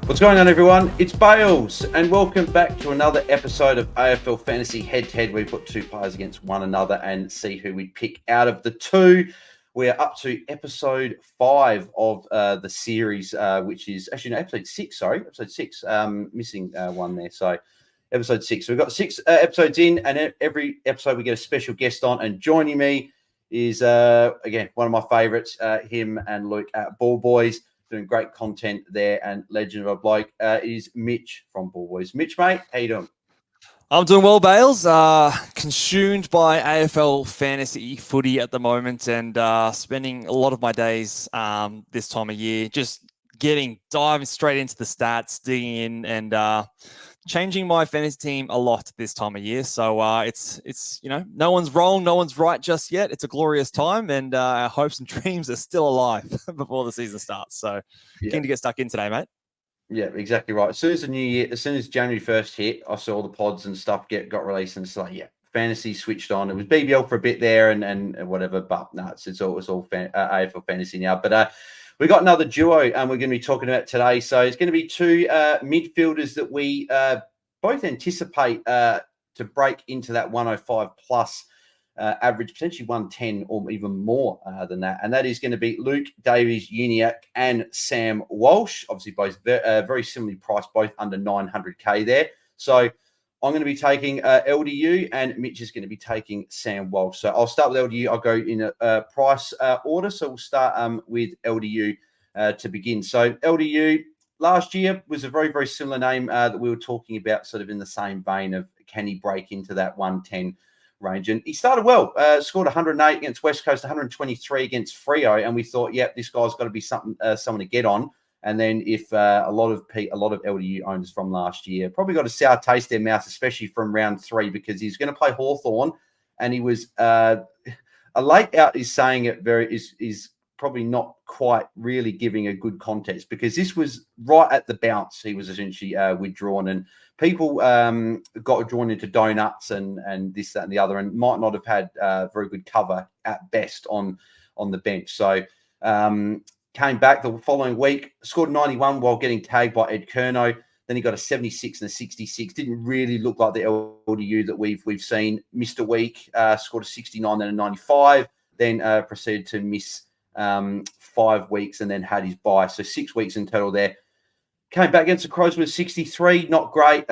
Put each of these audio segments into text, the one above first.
What's going on, everyone? It's Bales, and welcome back to another episode of AFL Fantasy Head2Head. We put two players against one another and see who we pick out of the two. We're up to episode 5 of the series, which is actually no, episode 6. Sorry, episode 6. Missing one there. So, episode 6. So we've got 6 episodes in, and every episode we get a special guest on. And joining me is again one of my favourites, him and Luke at Ball Boys. Doing great content there, and legend of a bloke is Mitch from Ball Boys. Mitch, mate, how you doing? I'm doing well, Bales. Consumed by AFL fantasy footy at the moment, and spending a lot of my days this time of year just diving straight into the stats, digging in, and changing my fantasy team a lot this time of year. So it's no one's wrong, no one's right just yet. It's a glorious time, and our hopes and dreams are still alive before the season starts. So keen to get stuck in today, mate. Yeah, exactly right. As soon as the new year, as soon as January 1st hit, I saw all the pods and stuff got released, and it's like, yeah, fantasy switched on. It was BBL for a bit there and whatever, but no, it's all AFL fantasy now. But we got another duo, and we're going to be talking about today. So it's going to be two midfielders that we both anticipate to break into that 105 plus average, potentially 110 or even more than that. And that is going to be Luke Davies-Uniacke and Sam Walsh. Obviously, both very similarly priced, both under 900K there. So I'm going to be taking LDU, and Mitch is going to be taking Sam Walsh. So I'll start with LDU. I'll go in a price order. So we'll start with LDU to begin. So LDU last year was a very, very similar name that we were talking about, sort of in the same vein of can he break into that 110 range. And he started well, scored 108 against West Coast, 123 against Freo, and we thought, yep, this guy's got to be someone to get on. And then if a lot of LDU owners from last year probably got a sour taste in their mouth, especially from round 3, because he's going to play Hawthorn, and he was a late out is saying it is probably not quite really giving a good context, because this was right at the bounce. He was essentially withdrawn, and people got drawn into donuts and this, that, and the other, and might not have had very good cover at best on the bench. So came back the following week, scored 91 while getting tagged by Ed Curnow. Then he got a 76 and a 66. Didn't really look like the LDU that we've seen. Missed a week, scored a 69, then a 95. Then proceeded to miss 5 weeks and then had his bye. So 6 weeks in total there. Came back against the Crows with 63, not great.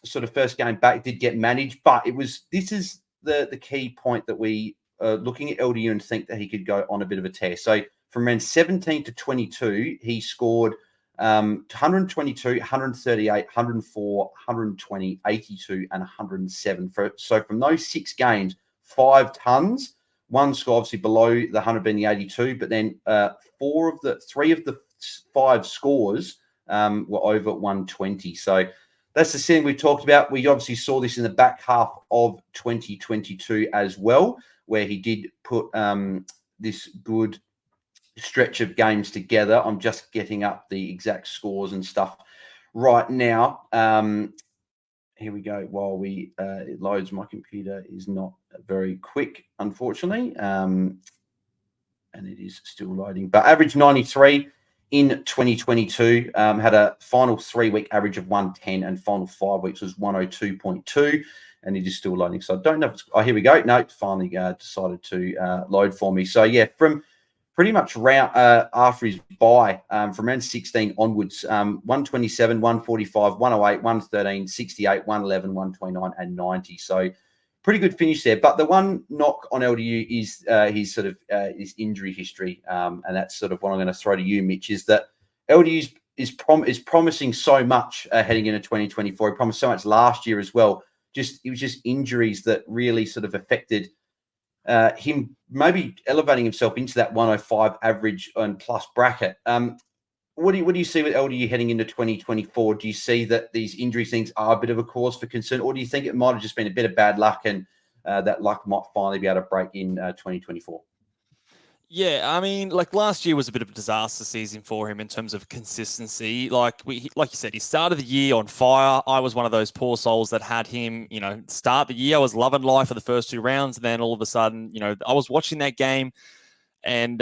Sort of first game back, did get managed, but this is the key point that we are looking at LDU and think that he could go on a bit of a tear. So from round 17 to 22, he scored 122, 138, 104, 120, 82, and 107. So from those 6 games, 5 tons. One score obviously below the 100 being the 82, but then 3 of the 5 scores were over 120. So that's the thing we talked about. We obviously saw this in the back half of 2022 as well, where he did put this good stretch of games together. I'm just getting up the exact scores and stuff right now. Here we go. While it loads, my computer is not very quick, unfortunately, and it is still loading. But average 93 in 2022, had a final 3-week average of 110, and final 5 weeks was 102.2, and it is still loading. So I don't know if it's... Oh, here we go. No, it finally decided to load for me. So, yeah, from pretty much round after his bye, from round 16 onwards, 127, 145, 108, 113, 68, 111, 129, and 90. So pretty good finish there. But the one knock on LDU is his sort of his injury history, and that's sort of what I'm going to throw to you, Mitch, is that LDU is promising so much heading into 2024. He promised so much last year as well. It was just injuries that really sort of affected him maybe elevating himself into that 105 average and plus bracket. What do you see with LDU heading into 2024? Do you see that these injury things are a bit of a cause for concern, or do you think it might have just been a bit of bad luck, and that luck might finally be able to break in 2024? Yeah, I mean, like last year was a bit of a disaster season for him in terms of consistency. Like you said, he started the year on fire. I was one of those poor souls that had him, start the year. I was loving life for the first 2 rounds, and then all of a sudden, I was watching that game, and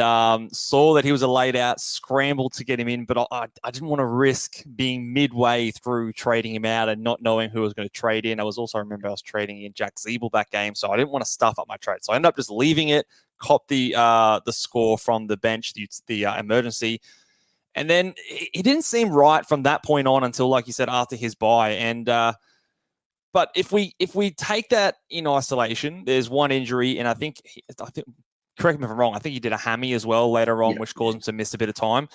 saw that he was a laid out, scrambled to get him in, but I didn't want to risk being midway through trading him out and not knowing who I was going to trade in. I remember I was trading in Jack Zeeble that game, so I didn't want to stuff up my trade. So I ended up just leaving it, cop the score from the bench, the emergency. And then it didn't seem right from that point on until, like you said, after his bye. And but if we take that in isolation, there's one injury, and I think correct me if I'm wrong, I think he did a hammy as well later on, which caused him to miss a bit of time.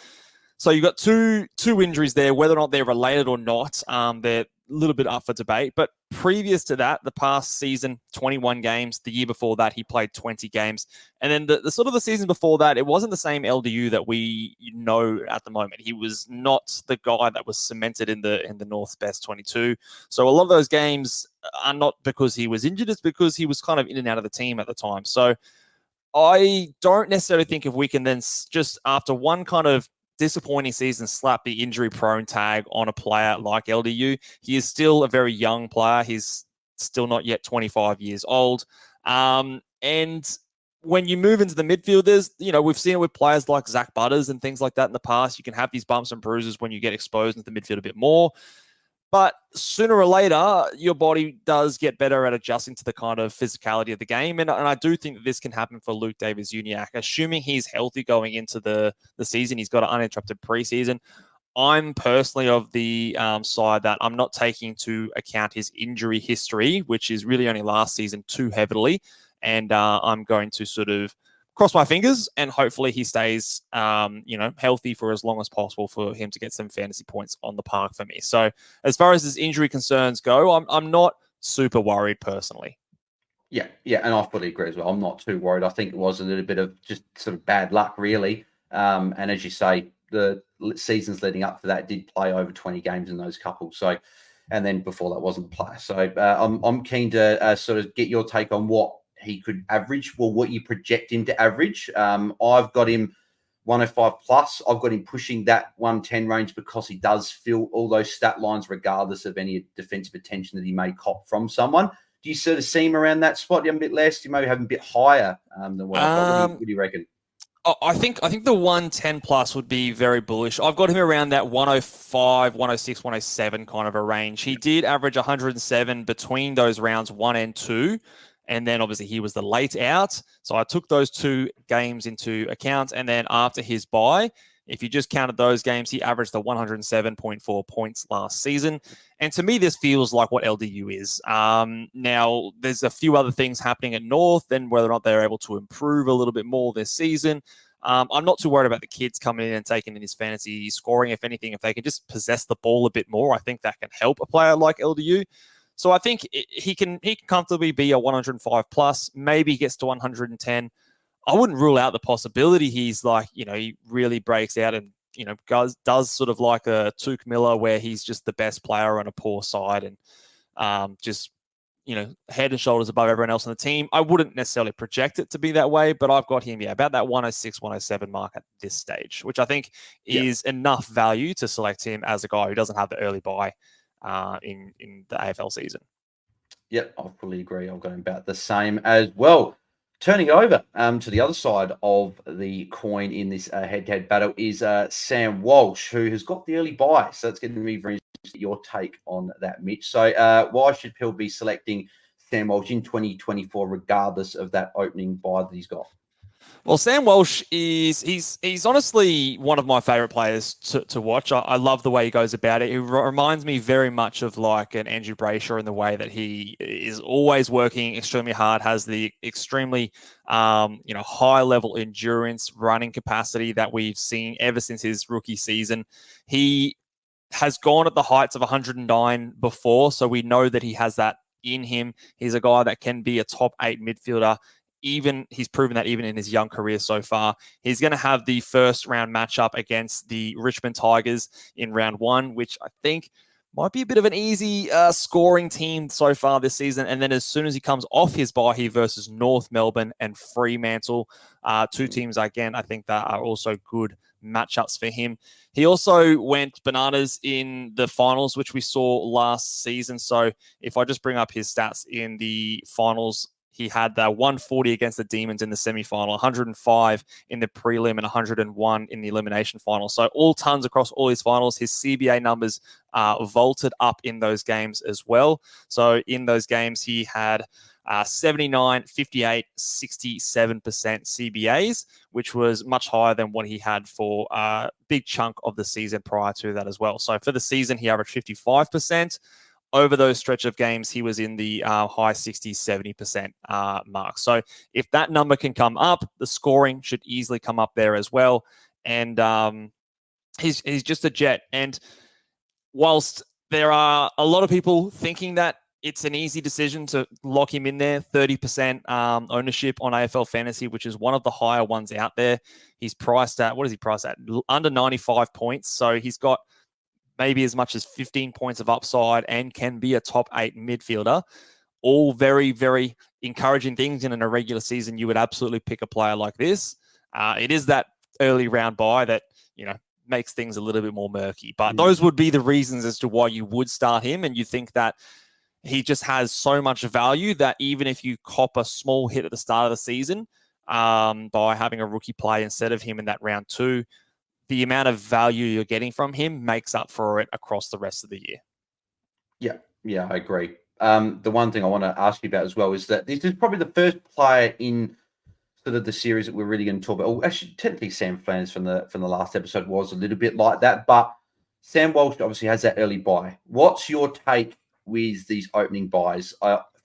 So you've got two injuries there, whether or not they're related or not. They're a little bit up for debate. But previous to that, the past season, 21 games. The year before that, he played 20 games. And then the sort of the season before that, it wasn't the same LDU that we know at the moment. He was not the guy that was cemented in the North Best 22. So a lot of those games are not because he was injured, it's because he was kind of in and out of the team at the time. So I don't necessarily think if we can then just, after one kind of disappointing season, slap the injury prone tag on a player like LDU. He is still a very young player. He's still not yet 25 years old. And when you move into the midfielders, we've seen it with players like Zach Butters and things like that in the past. You can have these bumps and bruises when you get exposed into the midfield a bit more. But sooner or later, your body does get better at adjusting to the kind of physicality of the game. And I do think that this can happen for Luke Davies-Uniacke. Assuming he's healthy going into the season, he's got an uninterrupted preseason. I'm personally of the side that I'm not taking into account his injury history, which is really only last season, too heavily. And I'm going to sort of cross my fingers and hopefully he stays, healthy for as long as possible for him to get some fantasy points on the park for me. So as far as his injury concerns go, I'm not super worried personally. Yeah, and I fully agree as well. I'm not too worried. I think it was a little bit of just sort of bad luck, really. And as you say, the seasons leading up to that did play over 20 games in those couples. So, and then before that wasn't play. So I'm keen to sort of get your take on what he could average, well, what you project him to average. I've got him 105 plus. I've got him pushing that 110 range because he does fill all those stat lines regardless of any defensive attention that he may cop from someone. Do you sort of see him around that spot? You have a bit less? You maybe have him a bit higher than what I've got? What do you reckon? I think the 110 plus would be very bullish. I've got him around that 105, 106, 107 kind of a range. He did average 107 between those rounds 1 and 2. And then obviously he was the late out. So I took those 2 games into account. And then after his bye, if you just counted those games, he averaged the 107.4 points last season. And to me, this feels like what LDU is. Now, there's a few other things happening at North, and whether or not they're able to improve a little bit more this season. I'm not too worried about the kids coming in and taking in his fantasy scoring. If anything, if they can just possess the ball a bit more, I think that can help a player like LDU. So I think he can comfortably be a 105 plus. Maybe he gets to 110. I wouldn't rule out the possibility he's like, he really breaks out and, does sort of like a Tuke Miller where he's just the best player on a poor side and just, head and shoulders above everyone else on the team. I wouldn't necessarily project it to be that way, but I've got him, about that 106, 107 mark at this stage, which I think is enough value to select him as a guy who doesn't have the early buy in the AFL season. Yep, I fully agree. I've got him about the same as well. Turning over to the other side of the coin in this head-to-head battle is Sam Walsh, who has got the early buy. So it's going to be very interesting your take on that, Mitch. So why should Pill be selecting Sam Walsh in 2024, regardless of that opening buy that he's got? Well, Sam Walsh he's honestly one of my favorite players to watch. I love the way he goes about it. He reminds me very much of like an Andrew Brayshaw in the way that he is always working extremely hard, has the extremely high level endurance, running capacity that we've seen ever since his rookie season. He has gone at the heights of 109 before, so we know that he has that in him. He's a guy that can be a top 8 midfielder. He's proven that even in his young career so far. He's going to have the first round matchup against the Richmond Tigers in round 1, which I think might be a bit of an easy scoring team so far this season. And then as soon as he comes off his bye, he versus North Melbourne and Fremantle, 2 teams, again, I think that are also good matchups for him. He also went bananas in the finals, which we saw last season. So if I just bring up his stats in the finals, He had 140 against the Demons in the semi-final, 105 in the prelim, and 101 in the elimination final. So all tons across all his finals. His CBA numbers vaulted up in those games as well. So in those games, he had 79, 58, 67% CBAs, which was much higher than what he had for a big chunk of the season prior to that as well. So for the season, he averaged 55%. Over those stretch of games, he was in the high 60s, 70% mark. So if that number can come up, the scoring should easily come up there as well. And he's just a jet. And whilst there are a lot of people thinking that it's an easy decision to lock him in there, 30% ownership on AFL Fantasy, which is one of the higher ones out there. He's priced at, what is he priced at? Under 95 points. So he's got maybe as much as 15 points of upside and can be a top 8 midfielder. All very, very encouraging things. In an irregular season, you would absolutely pick a player like this. It is that early round buy that, makes things a little bit more murky. But those would be the reasons as to why you would start him. And you think that he just has so much value that even if you cop a small hit at the start of the season by having a rookie play instead of him in that round 2, the amount of value you're getting from him makes up for it across the rest of the year. Yeah, I agree. The one thing I want to ask you about as well is that this is probably the first player in sort of the series that we're really going to talk about. Well, actually, technically, Sam Flanders from the last episode was a little bit like that, but Sam Walsh obviously has that early buy. What's your take with these opening buys?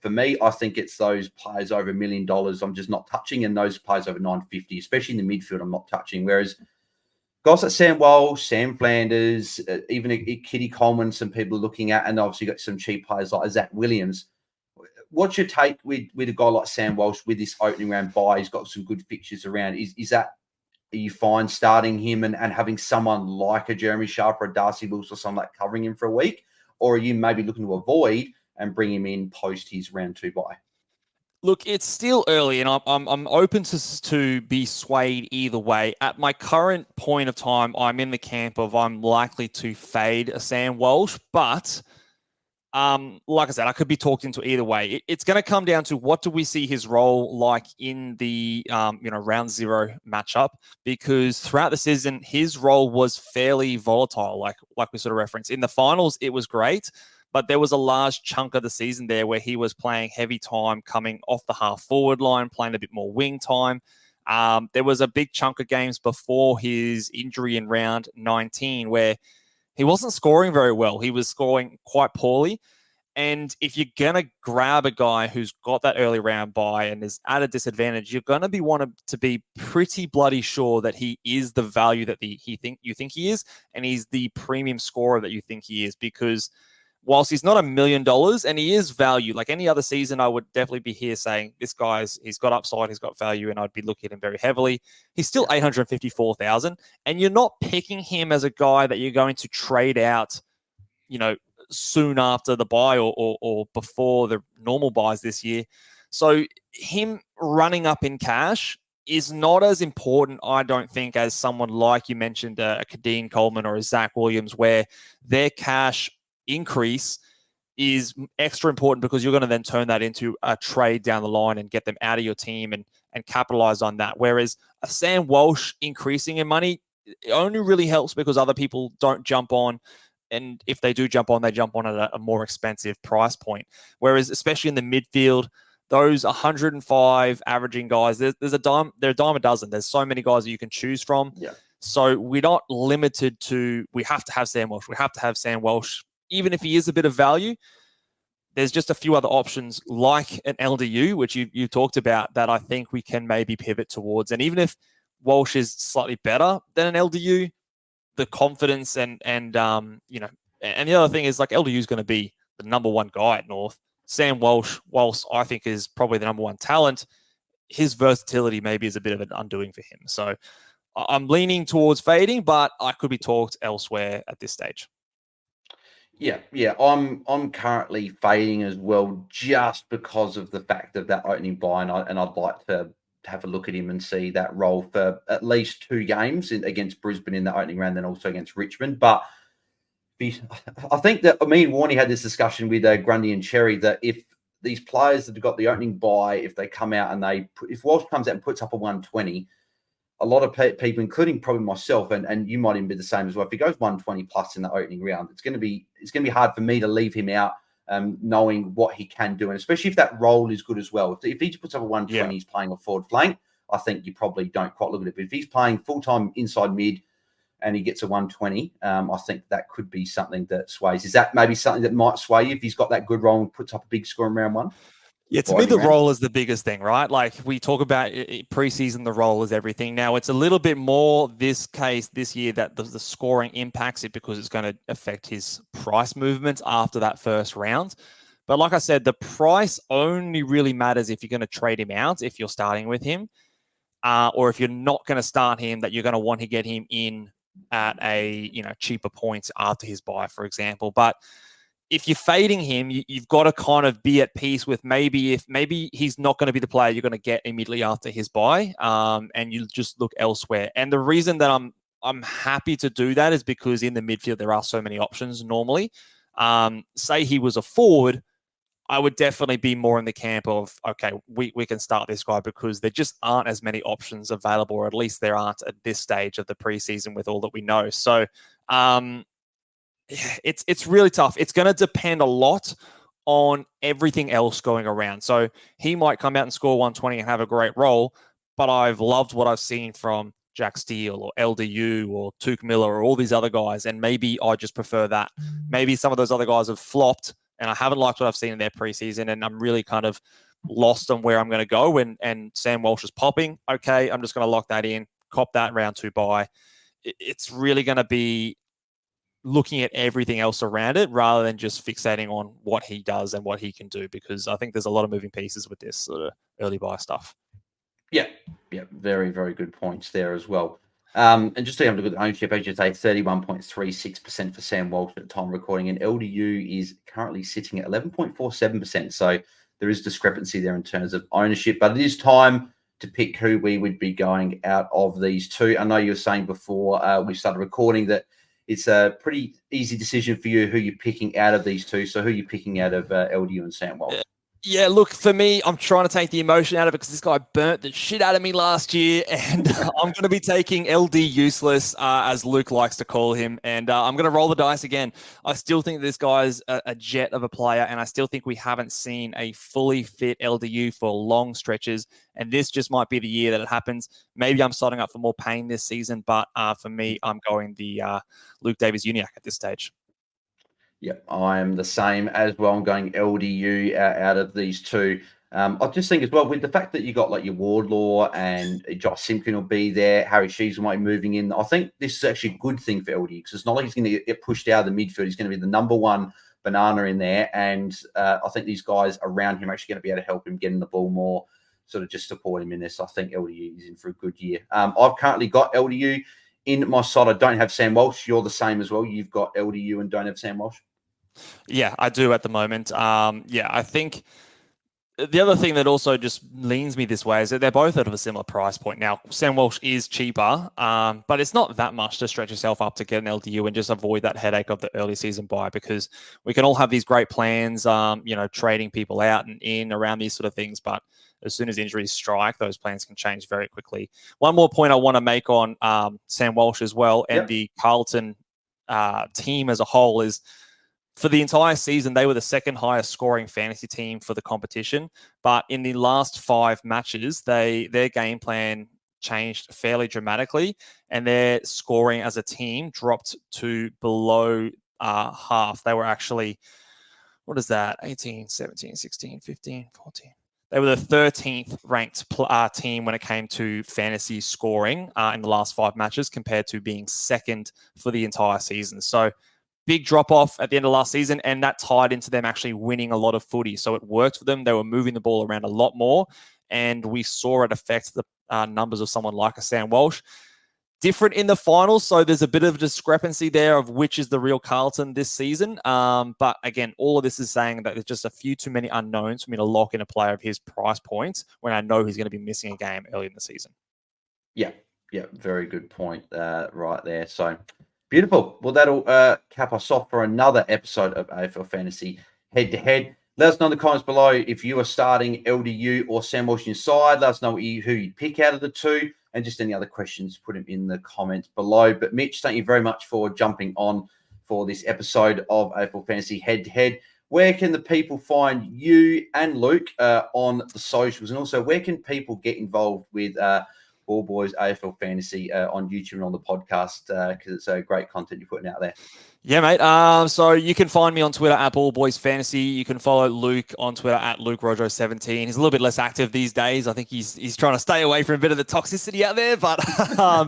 For me, I think it's those players over $1 million I'm just not touching, and those players over 950, especially in the midfield, I'm not touching. Whereas guys like Sam Walsh, Sam Flanders, even Kitty Coleman, some people are looking at, and obviously got some cheap players like Zach Williams. What's your take with a guy like Sam Walsh with this opening round buy? He's got some good fixtures around. Are you fine starting him and having someone like a Jeremy Sharp or a Darcy Wills or someone like covering him for a week? Or are you maybe looking to avoid and bring him in post his round 2 buy? Look, it's still early, and I'm open to be swayed either way. At my current point of time, I'm in the camp of I'm likely to fade a Sam Walsh, but like I said, I could be talked into either way. It's going to come down to what do we see his role like in the round 0 matchup, because throughout the season his role was fairly volatile, like we sort of referenced. In the finals it was great, but there was a large chunk of the season there where he was playing heavy time coming off the half forward line, playing a bit more wing time. There was a big chunk of games before his injury in round 19 where he wasn't scoring very well. He was scoring quite poorly. And if you're going to grab a guy who's got that early round buy and is at a disadvantage, you're going to be wanting to be pretty bloody sure that he is the value that you think he is, and he's the premium scorer that you think he is. Because whilst he's not $1 million and he is value, like any other season, I would definitely be here saying this he's got upside, he's got value, and I'd be looking at him very heavily. He's still 854,000, and you're not picking him as a guy that you're going to trade out, soon after the buy or before the normal buys this year. So him running up in cash is not as important, I don't think, as someone like you mentioned, a Kadeen Coleman or a Zach Williams, where their cash increase is extra important because you're going to then turn that into a trade down the line and get them out of your team and capitalize on that. Whereas a Sam Walsh increasing in money, it only really helps because other people don't jump on. And if they do jump on, they jump on at a more expensive price point. Whereas, especially in the midfield, those 105 averaging guys, they're a dime a dozen. There's so many guys that you can choose from. Yeah. So we're not limited to, we have to have Sam Walsh. We have to have Sam Walsh. Even if he is a bit of value, there's just a few other options like an LDU, which you talked about, that I think we can maybe pivot towards. And even if Walsh is slightly better than an LDU, the confidence and the other thing is, like, LDU is going to be the number 1 guy at North. Sam Walsh, whilst I think is probably the number 1 talent, his versatility maybe is a bit of an undoing for him. So I'm leaning towards fading, but I could be talked elsewhere at this stage. Yeah. I'm currently fading as well, just because of the fact of that opening buy, and I'd like to have a look at him and see that role for at least 2 games against Brisbane in the opening round, then also against Richmond. But I think that me and Warney had this discussion with Grundy and Cherry that if these players that have got the opening bye, if they come out and if Walsh comes out and puts up a 120, a lot of people, including probably myself, and you might even be the same as well. If he goes 120 plus in the opening round, it's going to be hard for me to leave him out, knowing what he can do, and especially if that role is good as well. If he just puts up a 120, he's playing a forward flank, I think you probably don't quite look at it. But if he's playing full time inside mid and he gets a 120, I think that could be something that sways. Is that maybe something that might sway you if he's got that good role and puts up a big score in round one? Yeah, to me, the role is the biggest thing, right? Like we talk about preseason, the role is everything. Now, it's a little bit more this year that the scoring impacts it because it's going to affect his price movements after that first round. But like I said, the price only really matters if you're going to trade him out, if you're starting with him, or if you're not going to start him, that you're going to want to get him in at a cheaper points after his buy, for example. But if you're fading him, you've got to kind of be at peace with maybe he's not going to be the player you're going to get immediately after his buy, and you just look elsewhere. And the reason that I'm happy to do that is because in the midfield there are so many options normally. Say he was a forward, I would definitely be more in the camp of, okay, we can start this guy because there just aren't as many options available, or at least there aren't at this stage of the preseason with all that we know. So it's really tough. It's going to depend a lot on everything else going around. So he might come out and score 120 and have a great role, but I've loved what I've seen from Jack Steele or LDU or Tuke Miller or all these other guys, and maybe I just prefer that. Maybe some of those other guys have flopped and I haven't liked what I've seen in their preseason, and I'm really kind of lost on where I'm going to go. And Sam Walsh is popping. Okay, I'm just going to lock that in, cop that round 2 buy. It's really going to be looking at everything else around it rather than just fixating on what he does and what he can do, because I think there's a lot of moving pieces with this sort of early buy stuff. Yeah, very, very good points there as well. And just to have a look at the ownership, as you say, 31.36% for Sam Walsh at the time of recording, and LDU is currently sitting at 11.47%. So there is discrepancy there in terms of ownership, but it is time to pick who we would be going out of these two. I know you were saying before we started recording that it's a pretty easy decision for you who you're picking out of these two. So who are you picking out of LDU and Sam Walsh? Yeah, look, for me, I'm trying to take the emotion out of it because this guy burnt the shit out of me last year, and I'm going to be taking LD Useless, as Luke likes to call him, and I'm going to roll the dice again. I still think this guy's a jet of a player, and I still think we haven't seen a fully fit LDU for long stretches, and this just might be the year that it happens. Maybe I'm starting up for more pain this season, but for me, I'm going the Luke Davies-Uniacke at this stage. Yeah, I'm the same as well. I'm going LDU out of these two. I just think as well, with the fact that you got like your Wardlaw and Josh Simpkin will be there, Harry Sheaves might be moving in. I think this is actually a good thing for LDU because it's not like he's going to get pushed out of the midfield. He's going to be the number one banana in there. And I think these guys around him are actually going to be able to help him getting the ball more, sort of just support him in this. So I think LDU is in for a good year. I've currently got LDU in my side. I don't have Sam Walsh. You're the same as well. You've got LDU and don't have Sam Walsh. Yeah, I do at the moment. Yeah, I think the other thing that also just leans me this way is that they're both at a similar price point. Now, Sam Walsh is cheaper, but it's not that much to stretch yourself up to get an LDU and just avoid that headache of the early season buy, because we can all have these great plans, trading people out and in around these sort of things. But as soon as injuries strike, those plans can change very quickly. One more point I want to make on Sam Walsh as well, and the Carlton team as a whole is, for the entire season, they were the second highest scoring fantasy team for the competition. But in the last 5 matches, their game plan changed fairly dramatically, and their scoring as a team dropped to below half. They were actually, 18, 17, 16, 15, 14. They were the 13th ranked team when it came to fantasy scoring in the last 5 matches, compared to being second for the entire season. So big drop off at the end of last season, and that tied into them actually winning a lot of footy. So it worked for them. They were moving the ball around a lot more, and we saw it affect the numbers of someone like a Sam Walsh. Different in the finals, so there's a bit of a discrepancy there of which is the real Carlton this season. But again, all of this is saying that there's just a few too many unknowns for me to lock in a player of his price points when I know he's going to be missing a game early in the season. Yeah, very good point right there. So beautiful. Well, that'll cap us off for another episode of AFL Fantasy Head to Head. Let us know in the comments below if you are starting LDU or Sam Walsh inside. Let us know who you pick out of the two, and just any other questions, put them in the comments below. But Mitch, thank you very much for jumping on for this episode of AFL Fantasy Head to Head. Where can the people find you and Luke on the socials? And also, where can people get involved with Ball Boys AFL Fantasy on YouTube and on the podcast? Because it's great content you're putting out there. Yeah, mate. So you can find me on Twitter at Ball Boys Fantasy. You can follow Luke on Twitter at LukeRojo17. He's a little bit less active these days. I think he's trying to stay away from a bit of the toxicity out there, but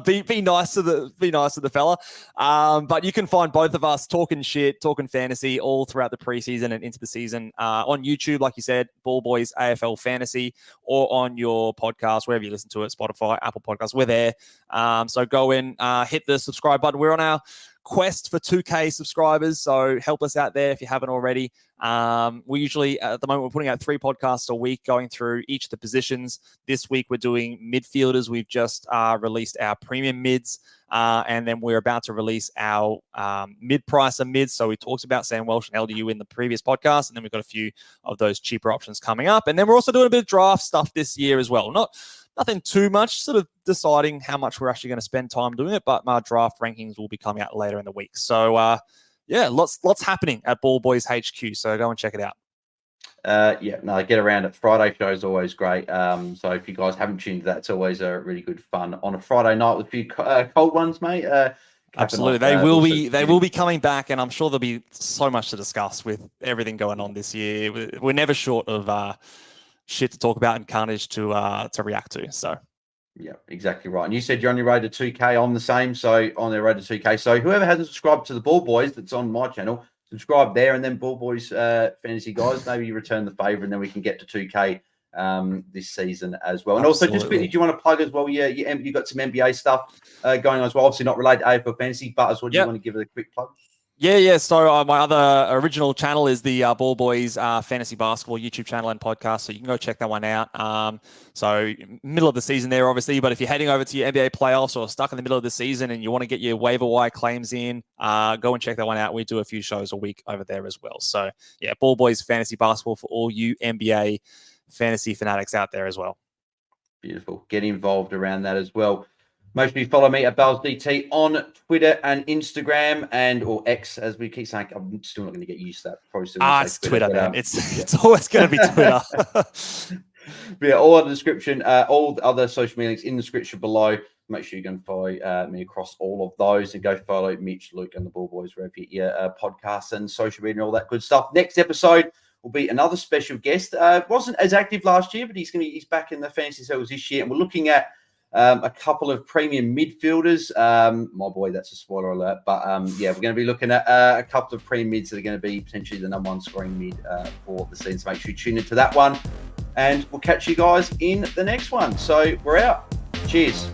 be nice to the fella. But you can find both of us talking shit, talking fantasy all throughout the preseason and into the season on YouTube, like you said, Ball Boys AFL Fantasy, or on your podcast, wherever you listen to it, Spotify, Apple Podcasts. We're there. So go in, hit the subscribe button. We're on our quest for 2K subscribers, so help us out there if you haven't already. We usually, at the moment, we're putting out 3 podcasts a week going through each of the positions. This week we're doing midfielders. We've just released our premium mids, and then we're about to release our mid-pricer mids. So we talked about Sam Walsh and LDU in the previous podcast, and then we've got a few of those cheaper options coming up. And then we're also doing a bit of draft stuff this year as well. Nothing too much, sort of deciding how much we're actually going to spend time doing it, but my draft rankings will be coming out later in the week. So, lots happening at Ball Boys HQ, so go and check it out. Get around it. Friday show is always great. So if you guys haven't tuned to that, it's always a really good fun on a Friday night with a few cold ones, mate. Absolutely. They will be coming back, and I'm sure there'll be so much to discuss with everything going on this year. We're never short of shit to talk about and carnage to react to. So yeah, exactly right. And you said you're on your road to 2K. I'm the same. So on their road to 2K. So whoever hasn't subscribed to the Ball Boys that's on my channel, subscribe there, and then Ball Boys Fantasy guys, maybe you return the favor, and then we can get to 2K this season as well. And Absolutely. Also, just quickly, do you want to plug as well? You got some NBA stuff going on as well. Obviously not related to AFL Fantasy, but as well, do you want to give it a quick plug? Yeah. So my other original channel is the Ball Boys Fantasy Basketball YouTube channel and podcast. So you can go check that one out. So middle of the season there, obviously. But if you're heading over to your NBA playoffs or stuck in the middle of the season and you want to get your waiver wire claims in, go and check that one out. We do a few shows a week over there as well. So yeah, Ball Boys Fantasy Basketball for all you NBA fantasy fanatics out there as well. Beautiful. Get involved around that as well. Make sure you follow me at BalzDT on Twitter and Instagram or X, as we keep saying. I'm still not going to get used to that. Probably still it's Twitter, man. It's always going to be Twitter. But yeah, all in the description, all the other social media links in the description below. Make sure you can follow me across all of those, and go follow Mitch, Luke, and the Ball Boys wherever you get your podcasts and social media and all that good stuff. Next episode will be another special guest. Wasn't as active last year, but he's back in the fantasy circles this year, and we're looking at a couple of premium midfielders. My boy, that's a spoiler alert. But we're going to be looking at a couple of premium mids that are going to be potentially the number one scoring mid for the season. So make sure you tune into that one. And we'll catch you guys in the next one. So we're out. Cheers.